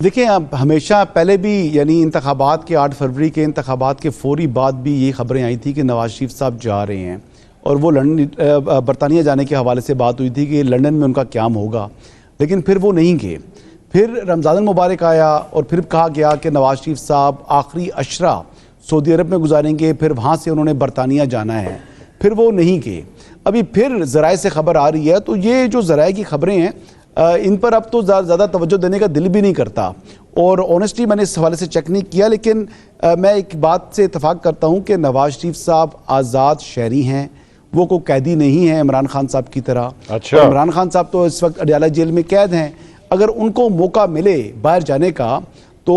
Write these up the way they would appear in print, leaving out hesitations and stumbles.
देखिए, अब हमेशा पहले भी यानी इंतखाबात के 8 फरवरी के इंतखाबात के फौरी बाद भी ये खबरें आई थी कि नवाज शरीफ साहब जा रहे हैं, और वो लंदन बरतानिया जाने के हवाले से बात हुई थी कि लंदन में उनका क़याम होगा, लेकिन फिर वो नहीं गए। फिर रमज़ान मुबारक आया और फिर कहा गया कि नवाज शरीफ साहब आखिरी अशरा सऊदी अरब में गुजारेंगे, फिर वहाँ से उन्होंने बरतानिया जाना है, फिर वो नहीं गए। अभी फिर ज़राए से खबर आ रही है, तो ये जो ज़राए की खबरें हैं इन पर अब तो ज़्यादा तवज्जो देने का दिल भी नहीं करता, और ऑनेस्टली मैंने इस हवाले से चेक नहीं किया, लेकिन मैं एक बात से इत्तेफाक करता हूँ कि नवाज शरीफ साहब आज़ाद शहरी हैं, वो कोई कैदी नहीं है इमरान खान साहब की तरह। अच्छा। इमरान खान साहब तो इस वक्त अडयाला जेल में कैद हैं। अगर उनको मौका मिले बाहर जाने का तो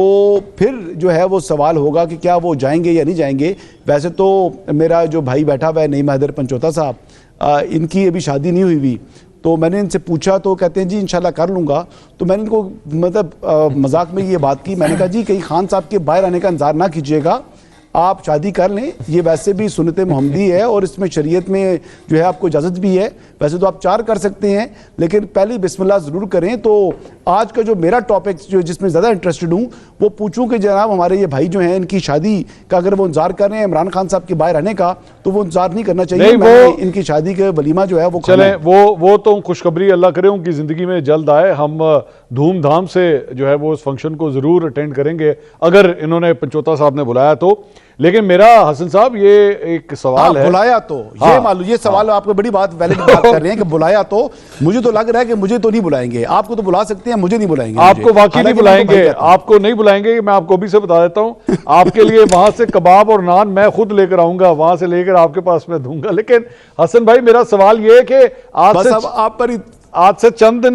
फिर जो है वो सवाल होगा कि क्या वो जाएंगे या नहीं जाएंगे। वैसे तो मेरा जो भाई बैठा हुआ है नईम हैदर पंचोता साहब, इनकी अभी शादी नहीं हुई हुई, तो मैंने इनसे पूछा तो कहते हैं जी इंशाल्लाह कर लूँगा। तो मैंने इनको मतलब मजाक में ये बात की, मैंने कहा जी कहीं खान साहब के बाहर आने का इंतजार ना कीजिएगा, आप शादी कर लें, ये वैसे भी सुन्नत मोहम्मदी है और इसमें शरीयत में जो है आपको इजाज़त भी है। वैसे तो आप 4 कर सकते हैं, लेकिन पहले बिस्मिल्लाह ज़रूर करें। तो आज का जो मेरा टॉपिक जो जिसमें ज़्यादा इंटरेस्टेड हूँ वो पूछूं कि जनाब हमारे ये भाई जो हैं इनकी शादी का अगर वो इंतजार कर रहे हैं इमरान खान साहब के बाहर आने का, तो वो इंतजार नहीं करना चाहिए। वो इनकी शादी का वलीमा जो है वो चलें, वो तो खुशखबरी अल्लाह करे उनकी ज़िंदगी में जल्द आए। हम धूमधाम से जो है वो उस फंक्शन को ज़रूर अटेंड करेंगे अगर इन्होंने पंचोता साहब ने बुलाया तो। लेकिन मेरा हसन साहब ये एक सवाल है, बुलाया तो ये मालूम, ये सवाल आपको बड़ी बात वैलिड बात कर रहे हैं कि बुलाया तो, मुझे तो लग रहा है कि मुझे तो नहीं बुलाएंगे, आपको तो बुला सकते हैं, मुझे नहीं बुलाएंगे। आपको वाकई नहीं बुलाएंगे, आपको नहीं बुलाएंगे। मैं आपको भी से बता देता हूं, आपके लिए वहां से कबाब और नान मैं खुद लेकर आऊंगा, वहां से लेकर आपके पास मैं दूंगा। लेकिन हसन भाई मेरा सवाल ये है कि आज से चंद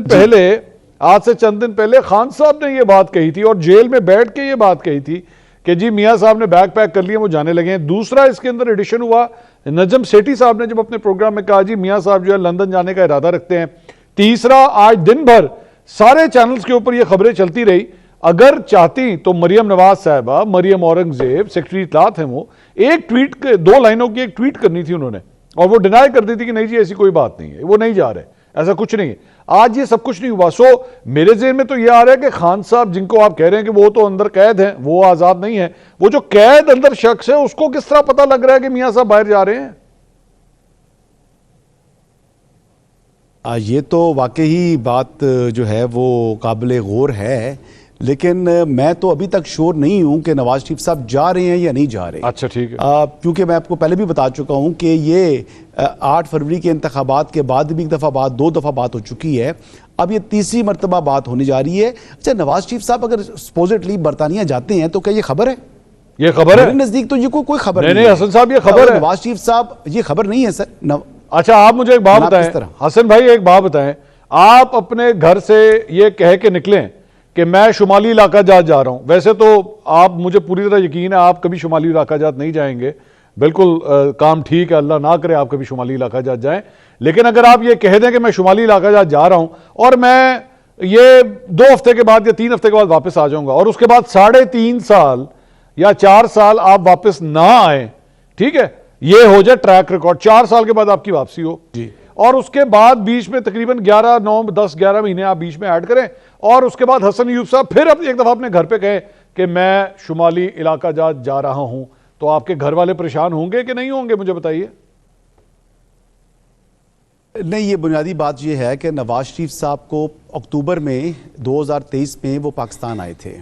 दिन पहले खान साहब ने ये बात कही थी और जेल में बैठ के ये बात कही थी कि जी मियां साहब ने बैग पैक कर लिया, वो जाने लगे हैं। दूसरा इसके अंदर एडिशन हुआ, नजम सेठी साहब ने जब अपने प्रोग्राम में कहा जी मियां साहब जो है लंदन जाने का इरादा रखते हैं। तीसरा, आज दिन भर सारे चैनल्स के ऊपर ये खबरें चलती रही। अगर चाहती तो मरियम नवाज साहबा, मरियम औरंगजेब सेक्रेटरी इत्तलात हैं, वो एक ट्वीट, 2 लाइनों की एक ट्वीट करनी थी उन्होंने, और वो डिनाई कर दी थी कि नहीं जी ऐसी कोई बात नहीं है, वो नहीं जा रहे, ऐसा कुछ नहीं है। आज ये सब कुछ नहीं हुआ। सो मेरे ज़हन में तो ये आ रहा है कि खान साहब जिनको आप कह रहे हैं कि वो तो अंदर कैद हैं, वो आज़ाद नहीं है, वो जो कैद अंदर शख्स है उसको किस तरह पता लग रहा है कि मियां साहब बाहर जा रहे हैं? ये तो वाकई बात जो है वो काबिल गौर है, लेकिन मैं तो अभी तक श्योर नहीं हूं कि नवाज शरीफ साहब जा रहे हैं या नहीं जा रहे। अच्छा, ठीक है। क्योंकि मैं आपको पहले भी बता चुका हूं कि ये 8 फरवरी के इंतखाबात के बाद भी 2 दफ़ा बात हो चुकी है, अब ये तीसरी मरतबा बात होने जा रही है। अच्छा, नवाज शरीफ साहब अगर सपोजिटली बरतानिया जाते हैं तो क्या ये खबर है? ये खबर है नजदीक तो ये कोई खबर नहीं। हसन साहब ये खबर है, नवाज शरीफ साहब ये खबर नहीं है सर। अच्छा, आप मुझे एक बात बताएं हसन भाई, एक बात बताएं, आप अपने घर से ये कह के निकलें कि मैं शुमाली इलाका जात जा रहा हूं, वैसे तो आप, मुझे पूरी तरह यकीन है आप कभी शुमाली इलाका जात नहीं जाएंगे, बिल्कुल काम ठीक है, अल्लाह ना करे आप कभी शुमाली इलाका जात जाएं। लेकिन अगर आप ये कह दें कि मैं शुमाली इलाका जात जा रहा हूं और मैं ये 2 हफ्ते के बाद या 3 हफ्ते के बाद वापस आ जाऊंगा, और उसके बाद 3.5 साल या 4 साल आप वापस ना आए, ठीक है, ये हो जाए ट्रैक रिकॉर्ड, 4 साल के बाद आपकी वापसी हो जी, और उसके बाद बीच में तकरीबन 11, 9, 10, 11 महीने आप बीच में ऐड करें, और उसके बाद हसन यूब साहब फिर अब एक दफा अपने घर पे कहें कि मैं शुमाली इलाका जा रहा हूं, तो आपके घर वाले परेशान होंगे कि नहीं होंगे, मुझे बताइए। नहीं, ये बुनियादी बात ये है कि नवाज शरीफ साहब को अक्टूबर में 2023 में वो पाकिस्तान आए थे।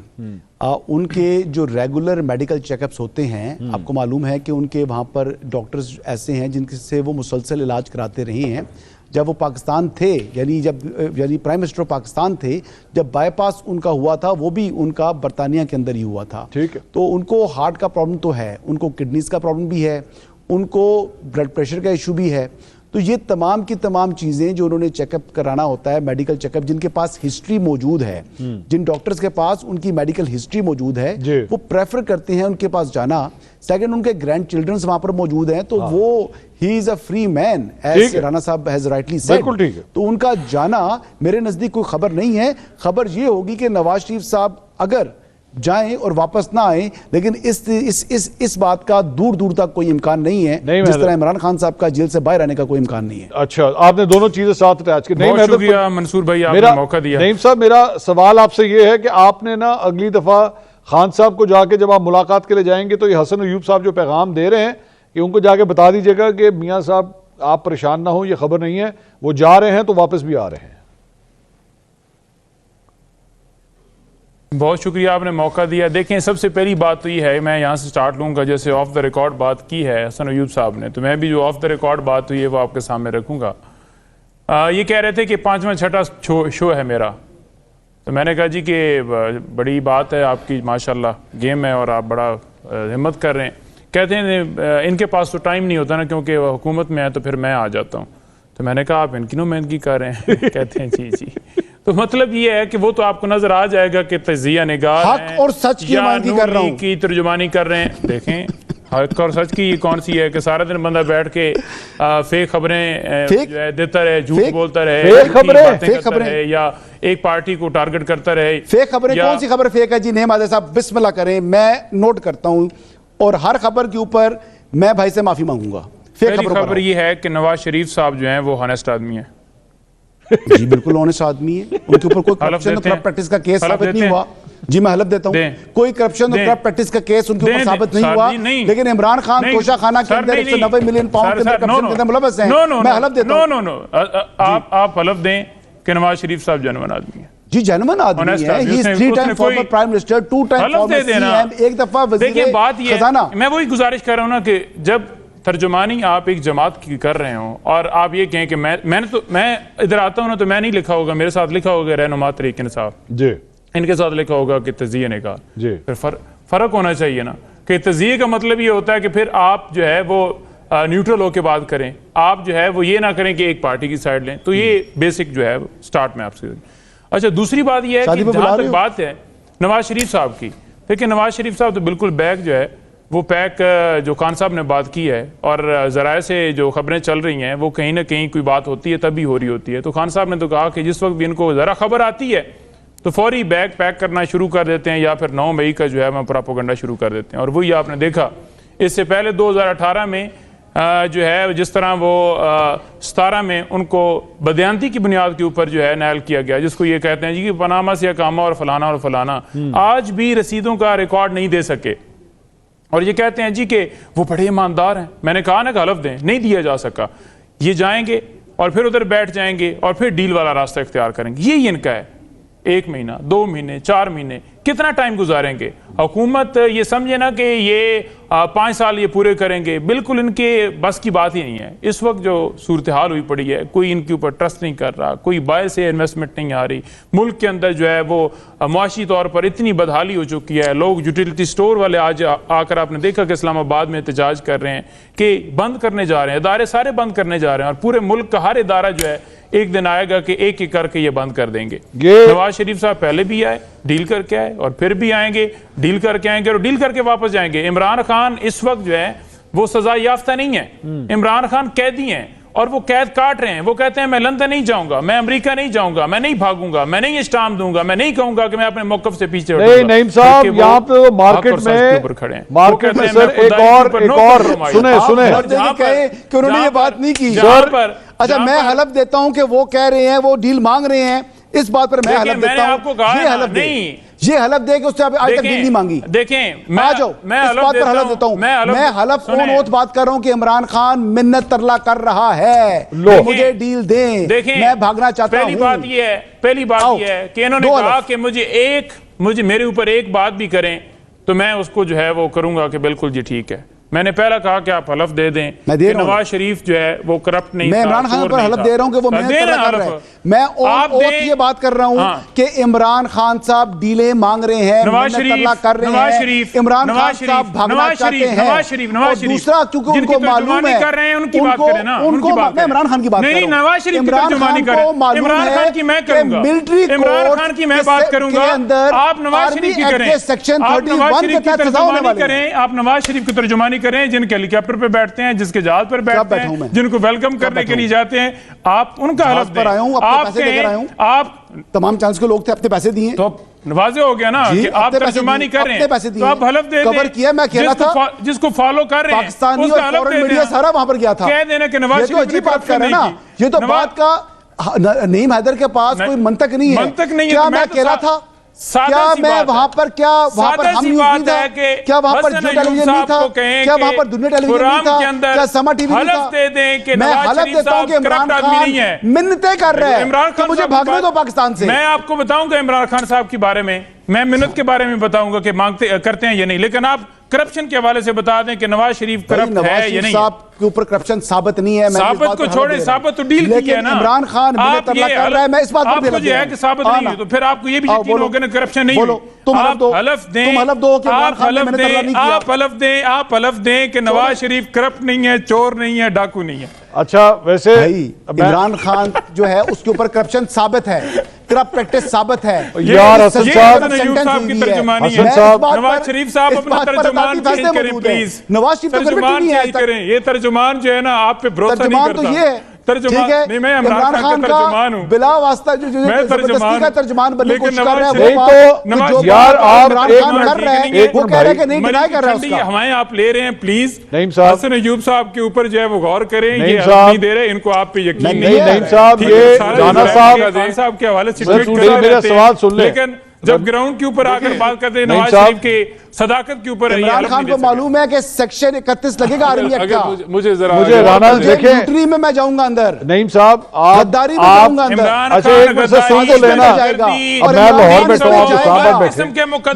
उनके जो रेगुलर मेडिकल चेकअप्स होते हैं, आपको मालूम है कि उनके वहाँ पर डॉक्टर्स ऐसे हैं जिनसे वो मुसलसल इलाज कराते रहे हैं। जब वो पाकिस्तान थे, यानी प्राइम मिनिस्टर ऑफ पाकिस्तान थे, जब बाईपास उनका हुआ था वो भी उनका बरतानिया के अंदर ही हुआ था। ठीक है। तो उनको हार्ट का प्रॉब्लम तो है, उनको किडनीज का प्रॉब्लम भी है, उनको ब्लड प्रेशर का इशू भी है। तो ये तमाम की तमाम चीज़ें जो उन्होंने चेकअप कराना होता है, मेडिकल चेकअप, जिनके पास हिस्ट्री मौजूद है, जिन डॉक्टर्स के पास उनकी मेडिकल हिस्ट्री मौजूद है, वो प्रेफर करते हैं उनके पास जाना। सेकंड, उनके ग्रैंड चिल्ड्रंस वहां पर मौजूद हैं, तो वो ही is a free man, as Rana साहब हैज राइटली सेड। बिल्कुल ठीक है। तो उनका जाना मेरे नजदीक कोई खबर नहीं है। खबर ये होगी कि नवाज शरीफ साहब अगर जाएं और वापस ना आए, लेकिन इस बात का दूर दूर तक कोई इम्कान नहीं है, जिस तरह इमरान खान साहब का जेल से बाहर आने का कोई इम्कान नहीं है। अच्छा, आपने दोनों चीजें साथ अटैच की। बहुत शुक्रिया मंसूर भाई, आपने मौका दिया। नईम साहब, मेरा सवाल आपसे ये है कि आपने ना अगली दफा खान साहब को जाके जब आप मुलाकात के लिए जाएंगे तो ये हसन अयूब साहब जो पैगाम दे रहे हैं कि उनको जाके बता दीजिएगा कि मियां साहब आप परेशान ना हो, ये खबर नहीं है, वो जा रहे हैं तो वापस भी आ रहे हैं। बहुत शुक्रिया, आपने मौका दिया। देखें, सबसे पहली बात तो ये है, मैं यहाँ से स्टार्ट लूँगा, जैसे ऑफ द रिकॉर्ड बात की है हसन अयूब साहब ने, तो मैं भी जो ऑफ द रिकॉर्ड बात हुई है वो आपके सामने रखूँगा। ये कह रहे थे कि 5वां 6ठा शो है मेरा, तो मैंने कहा जी कि बड़ी बात है आपकी, माशाल्लाह गेम है और आप बड़ा हिम्मत कर रहे हैं। कहते हैं इनके पास तो टाइम नहीं होता ना, क्योंकि हुकूमत में है तो फिर मैं आ जाता हूँ। तो मैंने कहा आप इनकी नुमाइंदगी कर रहे हैं? कहते हैं जी जी। तो मतलब ये है कि वो तो आपको नजर आ जाएगा कि तजिया निगार हक और सच की नुमाइंदगी कर रहा हूं, की तर्जुमानी कर रहे हैं। देखें, हक और सच की कौन सी है कि सारा दिन बंदा बैठ के फेक खबरें देता रहे, झूठ बोलता रहे, फेक खबरें या एक पार्टी को टारगेट करता रहे। फेक खबरें, कौन सी खबर फेक है जी? नेम आदे साहब बिस्मिल्लाह करें, मैं नोट करता हूं और हर खबर के ऊपर मैं भाई से माफी मांगूंगा। पहली खबर ये है कि नवाज शरीफ साहब जो हैं वो हॉनेस्ट आदमी है। जी बिल्कुल ऑनेस्ट आदमी है, उनके ऊपर कोई करप्शन और करप्ट प्रैक्टिस का केस साबित नहीं हुआ। जी मैं हलफ देता हूं, कोई करप्शन और करप्ट प्रैक्टिस का केस उनके ऊपर साबित नहीं हुआ। लेकिन इमरान खान तोशा खाना के अंदर 190 मिलियन पाउंड के अंदर करप्शन के अंदर मुलव्वस हैं। मैं हलफ देता हूं। नो, आप हलफ दें कि नवाज शरीफ साहब जेन्युइन आदमी है। जी जेन्युइन आदमी है, he is 3 time former prime minister, 2 time farmer CM, एक दफा वजीर खजाना। मैं वही गुजारिश कर रहा हूं ना कि जब तर्जुमानी आप एक जमात की कर रहे हो और आप ये कहें कि मैं इधर आता हूं ना, तो मैं नहीं लिखा होगा, मेरे साथ लिखा होगा रहनुमा तरीक इंसाफ जी, इनके साथ लिखा होगा कि तजिए निगार जी। फिर फर्क होना चाहिए ना, कि तजिए का मतलब ये होता है कि फिर आप जो है वो न्यूट्रल होकर बात करें, आप जो है वो ये ना करें कि एक पार्टी की साइड लें। तो ये बेसिक जो है स्टार्ट में आपसे। अच्छा, दूसरी बात ये है कि जहां तक बात है नवाज शरीफ साहब की, देखिए नवाज शरीफ साहब तो बिल्कुल बैक जो है वो पैक जो खान साहब ने बात की है और ज़राए से जो खबरें चल रही हैं वो कहीं ना कहीं कोई बात होती है तभी हो रही होती है। तो खान साहब ने तो कहा कि जिस वक्त भी इनको ज़रा खबर आती है तो फौरी बैग पैक करना शुरू कर देते हैं, या फिर 9 मई का जो है वह प्रोपेगेंडा शुरू कर देते हैं। और वही आपने देखा, इससे पहले 2018 में जो है जिस तरह वो 17 में उनको बदयांती की बुनियाद के ऊपर जो है नायल किया गया, जिसको ये कहते हैं जी कि पनामा से कामा और फलाना, आज भी रसीदों का रिकॉर्ड नहीं दे सके और ये कहते हैं जी कि वो बड़े ईमानदार हैं। मैंने कहा ना कि हलफ दें, नहीं दिया जा सका। ये जाएंगे और फिर उधर बैठ जाएंगे और फिर डील वाला रास्ता इख्तियार करेंगे। यही इनका है। 1 महीना, 2 महीने, 4 महीने, कितना टाइम गुजारेंगे? हुकूमत ये समझे ना कि ये 5 साल ये पूरे करेंगे, बिल्कुल इनके बस की बात ही नहीं है। इस वक्त जो सूरत हाल हुई पड़ी है, कोई इनके ऊपर ट्रस्ट नहीं कर रहा, कोई बाहर से इन्वेस्टमेंट नहीं आ रही, मुल्क के अंदर जो है वो मुआशी तौर पर इतनी बदहाली हो चुकी है। लोग यूटिलिटी स्टोर वाले आज आकर आपने देखा कि इस्लामाबाद में एहतजाज कर रहे हैं कि बंद करने जा रहे हैं, इदारे सारे बंद करने जा रहे हैं और पूरे मुल्क का हर इदारा जो है एक दिन आएगा कि एक एक करके ये बंद कर देंगे। नवाज शरीफ साहब पहले भी आए, डील करके आए और फिर भी आएंगे, डील करके आएंगे और डील करके वापस जाएंगे। इमरान खान इस वक्त जो है वो सजा याफ्ता नहीं है, इमरान खान कैदी हैं और वो कैद काट रहे हैं। वो कहते हैं मैं लंदन नहीं जाऊंगा, मैं अमेरिका नहीं जाऊंगा, मैं नहीं भागूंगा, मैं नहीं स्टाम्प दूंगा, मैं नहीं कहूंगा कि मैं अपने मौकफ से पीछे नहीं। नईम साहब यहाँ पे मार्केट में सर एक और सुने कि उन्होंने ये बात नहीं की सर। अच्छा, मैं हलफ देता हूं कि वो कह रहे हैं, वो डील मांग रहे हैं, इस बात पर मैं हलफ देता हूं। ये हलफ नहीं, ये हलफ दे कि उससे आज तक डील नहीं मांगी। देखें, मैं आ जाओ, इस बात पर हलफ देता हूं। मैं हलफ ऑन ओथ बात कर रहा हूं कि इमरान खान मिन्नत तरला कर रहा है, मुझे डील दें, मैं भागना चाहता हूं। पहली बात ये है कि इन्होंने कहा कि मुझे मेरे ऊपर एक बात भी करें तो मैं उसको जो है वो करूंगा कि बिल्कुल जी ठीक है। मैंने पहला कहा कि आप हलफ दे दें कि नवाज शरीफ जो है वो करप्ट नहीं, मैं इमरान खान पर हलफ दे रहा हूं कि वो मेहनत कर रहा है। मैं ये बात कर रहा हूं कि इमरान खान साहब डीले मांग रहे हैं, नवाज शरीफ कर रहे हैं, इमरान खान साहब भागना चाहते हैं। और दूसरा, क्योंकि उनको मालूम है, कर रहे हैं उनकी बात करें ना, उनको मैं इमरान खान की बात नहीं, नवाज शरीफ की तर्जुमानी करें। इमरान खान की मैं करूंगा, मिलिट्री इमरान खान की मैं बात करूंगा, आप नवाज शरीफ की करें, सेक्शन 31 के तहत सजा होने वाली है। आप नवाज शरीफ की तर्जुमानी तर्जुमानी कर रहे हैं, जिनके हेलीकॉप्टर पे बैठते हैं, जिसके जहाज पर बैठते हैं, जिनको वेलकम करने के लिए जाते हैं, आप उनका हलफ पर आया हूं, अपने पैसे लेकर आया हूं। आप तमाम चांस के लोग थे, अपने पैसे दिए तो वाज़ेह हो गया ना कि आप तर्जुमानी कर रहे हैं, तो आप हलफ दे कवर किया। मैं कह रहा था जिसको फॉलो कर रहे हैं पाकिस्तानी और फॉरेन मीडिया सारा वहां पर गया था, कह देना कि नवाज शरीफ अजीब बात कर रहे हैं ना, ये तो बात का नईम हैदर के पास कोई मंतक नहीं है। क्या मैं कह रहा था, क्या मैं वहां पर, क्या वहां पर हम न्यूज़ नहीं था, क्या वहां पर जियो टेलीविजन नहीं था, क्या वहां पर दुनिया टेलीविजन नहीं था, क्या समा टीवी नहीं था? मैं हलफ देता हूं कि इमरान खान मिन्नतें कर रहे हैं कि मुझे भागने दो पाकिस्तान से। मैं आपको बताऊंगा इमरान खान साहब के बारे में, मैं मिन्नत के बारे में बताऊंगा कि मांगते करते हैं या नहीं, लेकिन आप करप्शन के हवाले से बता दें कि नवाज शरीफ करप्ट है या नहीं। साहब के ऊपर करप्शन साबित नहीं है, साबित को छोड़े, साबित तो डील की है ना। इमरान खान मुझे तरला कर रहा है, मैं इस बात पर आपको जो है कि साबित नहीं है, तो फिर आपको ये भी यकीन होगा ना करप्शन नहीं है। तुम हलफ दें, तुम हलफ दो कि इमरान खान ने मैंने तरला नहीं किया। आप हलफ दें कि नवाज शरीफ करप्ट नहीं है, चोर नहीं है, डाकू नहीं है। अच्छा, वैसे इमरान खान जो है उसके ऊपर करप्शन साबित है, करप्ट प्रैक्टिस साबित है। यार हसन साहब की तर्जुमानी है, नवाज शरीफ साहब अपना तर्जुमान चेंज करें प्लीज। नवाज शरीफ तर्जुमान चेंज करें, ये तर्जुमान जो है ना आप पे भरोसा नहीं करता। तो ये तर्जुमान नहीं, मैं इमरान खान का तर्जुमान हूं, बिला वास्ता जो जबरदस्ती का तर्जुमान बनने की कोशिश कर रहे हैं, वो यार आप इमरान खान कर रहे हैं, वो कह रहे हैं कि नहीं डिनाई कर रहे हैं उसका। हमें आप ले रहे हैं प्लीज। नईम साहब, हसन अय्यूब साहब के ऊपर जो है वो गौर करें, ये नहीं दे रहे, इनको आप पे यकीन नहीं है। नईम साहब, ये राना साहब के हवाले से मेरा सवाल सुन ले, लेकिन जब ग्राउंड के ऊपर आकर बात करते हैं नवाज शरीफ के सदाकत के ऊपर, इमरान खान को मालूम है कि सेक्शन 31 लगेगा आर्मी एक्ट का। मुझे राना देखें, न्यूट्री में मैं जाऊंगा अंदर, नईम साहब आप गद्दारी में जाऊंगा अंदर। अच्छा एक मिनट से सुन तो लेना, और मैं लाहौर बैठा हूं, आप इस्लामाबाद बैठे,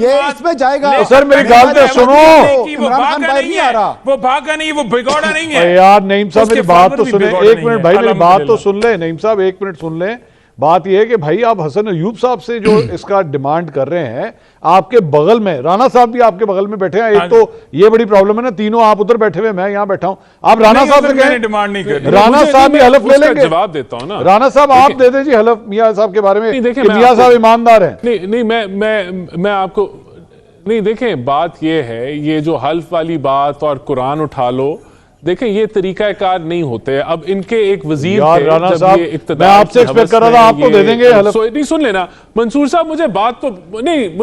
ये इसमें जाएगा। सर मेरी बात तो सुनो, इमरान खान बाहर नहीं आ रहा, वो भागा नहीं, वो बिगौड़ा नहीं है यार। नईम साहब मेरी बात तो सुने, एक मिनट भाई मेरी बात तो सुन ले। नईम साहब एक मिनट सुन ले। बात यह है कि भाई आप हसन अय्यूब साहब से जो इसका डिमांड कर रहे हैं, आपके बगल में राणा साहब भी आपके बगल में बैठे हैं। एक तो ये बड़ी प्रॉब्लम है ना, तीनों आप उधर बैठे हुए, मैं यहाँ बैठा हूं। आप राणा साहब से कहें, डिमांड नहीं कर, राणा साहब भी हलफ ले लेंगे। जवाब देता हूं ना, राणा साहब आप दे दीजिए हलफ मियां साहब के बारे में, मियां साहब ईमानदार हैं। नहीं मैं आपको नहीं, देखें बात ये है, ये जो हल्फ वाली बात और कुरान उठा लो, देखें ये तरीकाकार नहीं होते। अब इनके एक वजीर थे, जब ये इक्तदार, मैं आपसे एक्सपेक्ट कर रहा था आपको दे देंगे हलफ। नहीं सुन लेना मंसूर साहब, मुझे बात तो नहीं,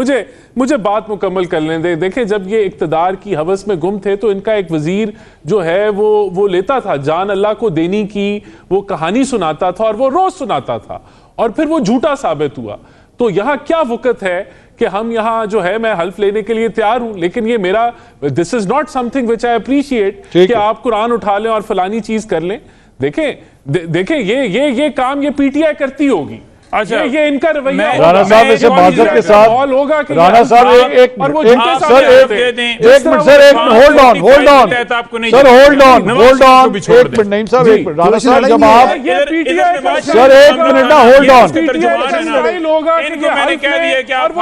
मुझे बात मुकम्मल कर लेने दे। देखें जब ये इक्तदार की हवस में गुम थे तो इनका एक वजीर जो है वो लेता था जान अल्लाह को देने की, वो कहानी सुनाता था और वो रोज सुनाता था और फिर वो झूठा साबित हुआ। तो यहां क्या वक़्त है कि हम यहां जो है, मैं हल्फ लेने के लिए तैयार हूं, लेकिन ये मेरा this is not something which I appreciate कि आप कुरान उठा लें और फलानी चीज कर लें। देखें ये काम ये पीटीआई करती होगी। अच्छा ये इनका रवैया राणा साहब ऐसे माजरत के साथ होगा कि राणा साहब एक minute sir, hold on sir, hold on एक मिनट। नहीं साहब एक मिनट, राणा साहब जब आप सर एक मिनट ना, होल्ड ऑन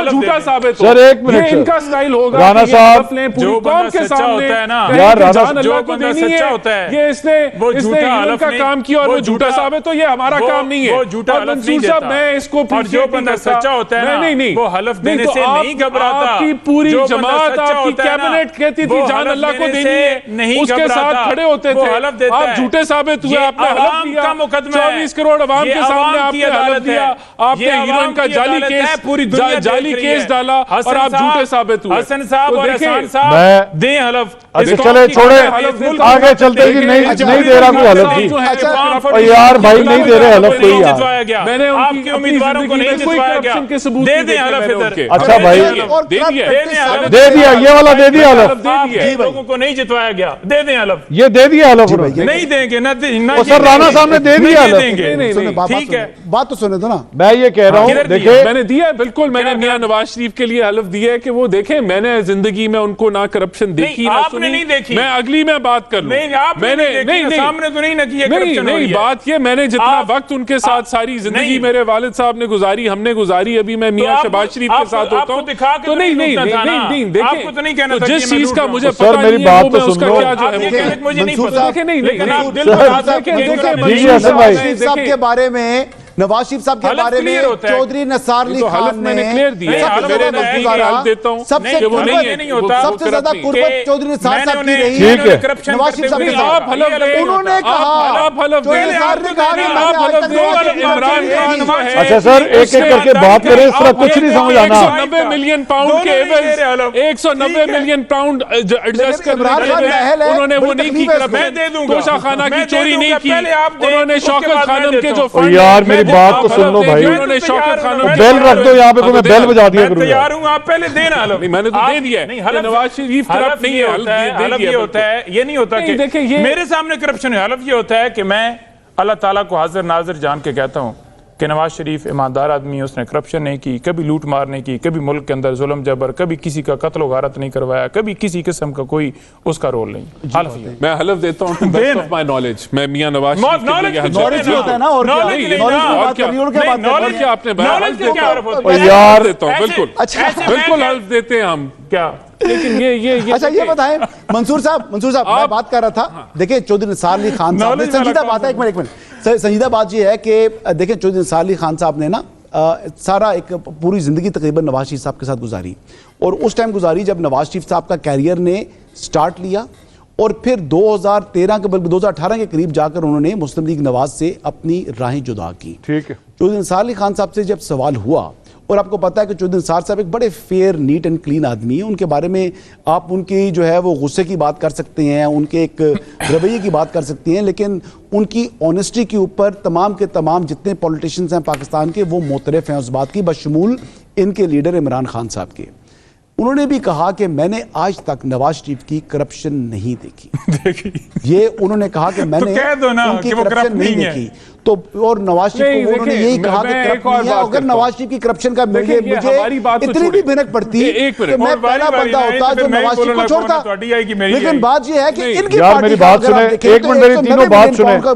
झूठा साबित, सर एक मिनट, इनका स्टाइल होगा राणा साहब जो कौम के सामने यार जो बंदा सच्चा होता है, ये इसने इनका काम किया और वो झूठा साबित, तो ये हमारा काम नहीं है। मंसूर साहब मैं इसको जो बंदा सच्चा होता है नहीं वो हलफ देने से नहीं घबराता। आपकी पूरी जमात, आपकी कैबिनेट कहती थी जान अल्लाह को देनी है, नहीं उसके साथ खड़े होते थे। आप झूठे साबित हुए, आपने हलफ दिया, 24 करोड़ अवाम के सामने आपने हलफ दिया, आपने हीरोइन का जाली केस डाला और आप झूठे साबित हुए। हसन साहब और हसन साहब दें हलफ। चले छोड़े आगे चलते कि नहीं दे रहा कोई हलफ भी यार, भाई नहीं दे रहे हलफ कोई यार। मैंने आपके उम्मीदवारों को नहीं जितवाया गया, दे दें हलफ इधर। अच्छा भाई दे दिया, ये वाला दे दिया हलफ, लोगों को नहीं जितवाया गया, दे दें हलफ। ये दे दिया हलफ, नहीं देंगे ना सर, राणा साहब ने दे दिया हलफ। ठीक है, बात तो सुने दो ना। मैं ये कह रहा हूँ, देखिए मैंने दिया है, बिल्कुल मैंने मियां नवाज शरीफ के लिए हलफ दिया है कि वो देखें, मैंने जिंदगी में उनको ना करप्शन देखी ना सुनी। नहीं देखी, मैं अगली में बात कर लूं। मैंने सामने तो नहीं ना की नहीं बात ये, मैंने जितना वक्त उनके साथ सारी जिंदगी मेरे वालिद साहब ने गुजारी, हमने गुजारी, अभी मैं मियां शहबाज शरीफ के साथ होता हूं, तो नहीं देखें जिस चीज का मुझे पता नहीं है वो मैं उसका क्या जो है के बारे में नवाज शरीफ साहब के हलफ बारे में clear होता है। चौधरी नसार अली तो हलफ खान मैंने ने clear दिया है। सबसे हलफ ज्यादा मैंने गुजारा, हलफ देता हूं। सबसे नहीं, वो गुर्बत- नहीं होता, वो सबसे ज्यादा करप्ट गुर्बत नहीं। चौधरी नसार साहब की रही ठीक है। करप्शन नवाज शरीफ साहब के नहीं, साथ। आप हलफ दें। उन्होंने कहा आप हलफ दें। चौधरी नसार ने कहा कि आप मैंने आज हलफ तक दें नवाज कि शरीफ इमरान साहब खान की जो नहीं। है, अच्छा सर, एक एक करके बात करें, इस तरह कुछ नहीं समझ आना। 190 मिलियन पाउंड के एवज 190 मिलियन पाउंड एडजस्ट करने इमरान के खान लिए महल है, उन्होंने वो बड़ी नहीं की तकलीफ है करप्शन। मैं दे दूंगा। तोशाखाना की मैं दे चोरी नहीं दूंगा, की। पहले आप दें, उन्होंने उसके शौकत बाद मैं खानम के देता जो हूं। फंड यार, मेरी मैं बात तो आप सुन हलफ लो दें भाई। कि उन्होंने शौकत खानम मैं बेल रख दो यहाँ पे, मैं बेल बजा दिया मैं करूंगा। तैयार हूं, आप पहले देना हलफ। नहीं, मैंने तो आप- दे दिया है। नहीं, कि नवाज शरीफ करप्ट नहीं है, हलफ दे हलफ दिया ये होता है, ये नहीं होता नहीं, कि देखिए, ये- मेरे सामने करप्शन है। हलफ ये होता है कि मैं अल्लाह ताला को हाजिर नाजिर जान के कहता हूं कि नवाज शरीफ ईमानदार आदमी है, उसने करप्शन नहीं की, कभी लूट मार नहीं की, कभी मुल्क के अंदर जुल्म जबर, कभी किसी का कत्ल गारत नहीं करवाया, कभी किसी किस्म का कोई उसका रोल नहीं। हलफ ये मैं हलफ देता हूं बेस्ट ऑफ माय नॉलेज। मैं मियां नवाज शरीफ के नॉलेज लिए हलफ नॉलेज देता ही हूं। होता है ना, और क्या? नॉलेज ही नहीं नॉलेज ना, की और बात क्या? कर रही हो, और क्या नहीं, बात कर रही हो? नॉलेज क्या आपने नॉलेज हल्फ के क्या हलफ होता है? और यार देता हूं, ऐसे- बिल्कुल अच्छा, ऐसे बिल्कुल मैं- हल्फ देते हैं हम। क्या लेकिन ये अच्छा ये बताएं मंसूर साहब, मैं बात कर रहा था, देखिए चौधरी निसार अली खान साहब ने, नॉलेज वाला संजीदा कौन बात है, सा? एक मिनट, संजीदा बात ये है कि देखिए चौधरी निसार अली खान साहब ने ना सारा एक पूरी जिंदगी तकरीबन नवाज शरीफ साहब के साथ गुजारी, और उस टाइम गुजारी जब नवाज शरीफ साहब का कैरियर ने स्टार्ट लिया, और फिर 2013 के बल्कि 2018 के करीब जाकर उन्होंने मुस्लिम लीग नवाज से अपनी राहें जुदा की। ठीक है। चौधरी निसार अली खान साहब से जब सवाल हुआ, और आपको पता है कि चौधरी निसार साहब एक बड़े फेयर नीट एंड क्लीन आदमी हैं, उनके बारे में आप उनकी जो है वो गुस्से की बात कर सकते हैं, उनके एक रवैये की बात कर सकते हैं, लेकिन उनकी ऑनेस्टी के ऊपर तमाम के तमाम जितने पॉलिटिशियंस हैं पाकिस्तान के वो मोतरफ हैं उस बात की, बशमूल इनके लीडर इमरान खान साहब के। उन्होंने भी कहा कि मैंने आज तक नवाज शरीफ की करप्शन नहीं देखी। ये उन्होंने कहा कि मैंने कह दो ना उनकी कि वो करप्शन corrupt नहीं नहीं है। देखी। तो और नवाज शरीफ नहीं, को उन्होंने देखिए, यही कहा कि मैं करप्ट एक और नहीं है। बात अगर करता नवाज हूं। शरीफ की करप्शन का देखिए, ये हमारी बात तो इतनी भी छोड़िए। भिनक पड़ती एक मिनट, कि मैं और बारी पहला बारी बंदा नहीं, होता तो जो फिर मैं नवाज शरीफ को बोलना छोड़ता। कौन है, तुम्हारी आएगी, मेरी लेकिन आएगी। बात यह है कि नहीं, इनकी यार, पार्टी मेरी का बात अगर आप सुने, देखें एक तो मिनट, मेरी 190 तीनों बात मिलियन सुने। पाउंड का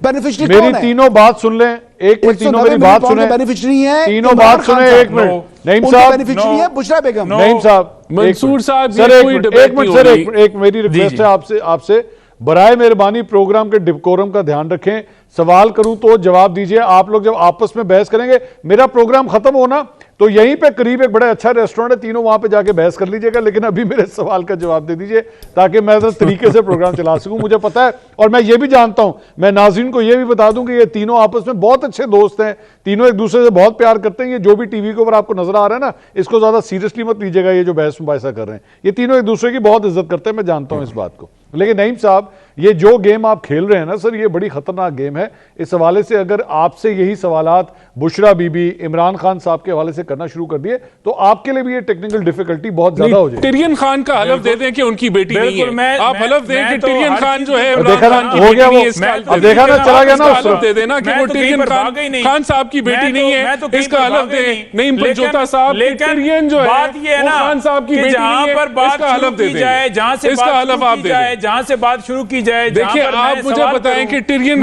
बेनिफिशियरी मेरी कौन है? तीनों बात सुन लें, एक मिनट, तीनों मेरी बात सुने, बेनिफिशियरी है तीनों इमरान बात खान सुने, साहब। एक मिनट। नईम उनके साहब, बेनिफिशियरी है बुशरा बेगम। नईम साहब, मंसूर साहब, सर ये एक कोई मिनट, डिबेट एक मिनट नहीं सर, होगी। एक मेरी रिक्वेस्ट है आपसे बराए मेहरबानी प्रोग्राम के डिकोरम का ध्यान रखें। सवाल करूं तो जवाब दीजिए। आप लोग जब आपस में बहस करेंगे, मेरा प्रोग्राम खत्म होना तो यहीं पे करीब एक बड़ा अच्छा रेस्टोरेंट है, तीनों वहां पे जाके बहस कर लीजिएगा, लेकिन अभी मेरे सवाल का जवाब दे दीजिए ताकि मैं इस तरीके से प्रोग्राम चला सकूं। मुझे पता है और मैं ये भी जानता हूं, मैं नाज़रीन को ये भी बता दूं कि ये तीनों आपस में बहुत अच्छे दोस्त हैं, तीनों एक दूसरे से बहुत प्यार करते हैं। ये जो भी टीवी के ऊपर आपको नजर आ रहा है ना, इसको ज्यादा सीरियसली मत लीजिएगा, ये जो बहस मुबाहिसा कर रहे हैं, ये तीनों एक दूसरे की बहुत इज्जत करते हैं, मैं जानता हूं इस बात को। लेकिन नईम साहब, ये जो गेम आप खेल रहे हैं ना सर, ये बड़ी खतरनाक गेम है। इस हवाले से अगर आपसे यही सवालात बुशरा बीबी, इमरान खान साहब के हवाले से करना शुरू कर दिए तो आपके लिए भी ये टेक्निकल डिफिकल्टी बहुत ज्यादा हो जाएगी। टिरियन खान का हलफ दे दें कि उनकी बेटी नहीं है। आप हलफ दें कि टिरियन खान जो है इमरान देखा ना, खान की हो गया बेटी वो, नहीं है, इसका अब देखा ना, चला गया ना उस हलफ तरफ। दे देना कि वो टिरियन खान साहब की बेटी नहीं है, इसका हलफ दें। नईम पंजोता साहब, टिरियन जो है बात ये है ना खान साहब की बेटी जहां नहीं पर है, बात इसका शुरू हलफ दे की दें। जाए, जहां से इसका हलफ आप दे दें। जहां से बात शुरू की जाए, देखिए, आप मुझे बताएं कि टिरियन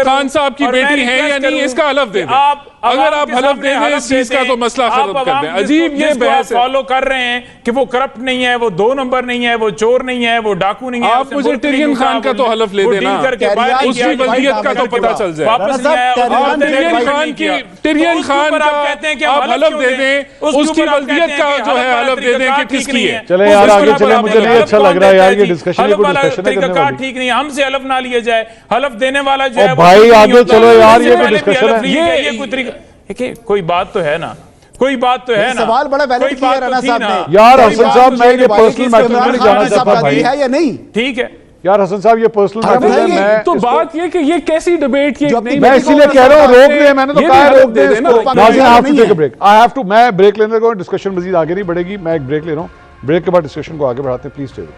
खान साहब की बेटी है या नहीं, इसका हलफ दे दें। अगर आप हलफ दे दें इस चीज का तो मसला खत्म कर दें। अजीब ये बहस है। फॉलो कर रहे हैं कि वो करप्ट नहीं है, वो 2 नंबर नहीं है, वो चोर नहीं है, वो डाकू नहीं है। आप मुझे टिरियन खान का तो हलफ ले देना, उसकी बल्दियत का तो पता चल जाए। वापस नहीं आया। टिरियन खान का आप हलफ दे दें, उसकी बल्दियत का जो है हलफ दे दें कि किसकी है। चले यार आगे चले, मुझे नहीं अच्छा लग रहा है यार ये डिस्कशन है ठीक नहीं, हमसे हलफ ना लिया जाए। हलफ देने वाला जो है भाई आगे चलो यार, ये भी डिस्कशन है। ये कोई तरीका, देखिए कोई बात तो है ना, कोई बात तो है ना। सवाल बड़ा वैलिड किया है राणा साहब ने। यार हसन साहब, मैं ये पर्सनल मैटर में नहीं जाना चाहता भाई, है या नहीं? ठीक है यार हसन साहब, ये पर्सनल मैटर है। मैं तो बात ये कि ये कैसी डिबेट की मैं इसीलिए कह रहा हूँ रोक दे, मैंने तो कहा है रोक दे इसको। नाज़रीन, I have to take a break. I have to, मैं ब्रेक लेने को, डिस्कशन मजीद आगे नहीं बढ़ेगी, मैं एक ब्रेक ले रहा हूँ। ब्रेक के बाद डिस्कशन को आगे बढ़ाते हैं, प्लीज स्टे विद अस।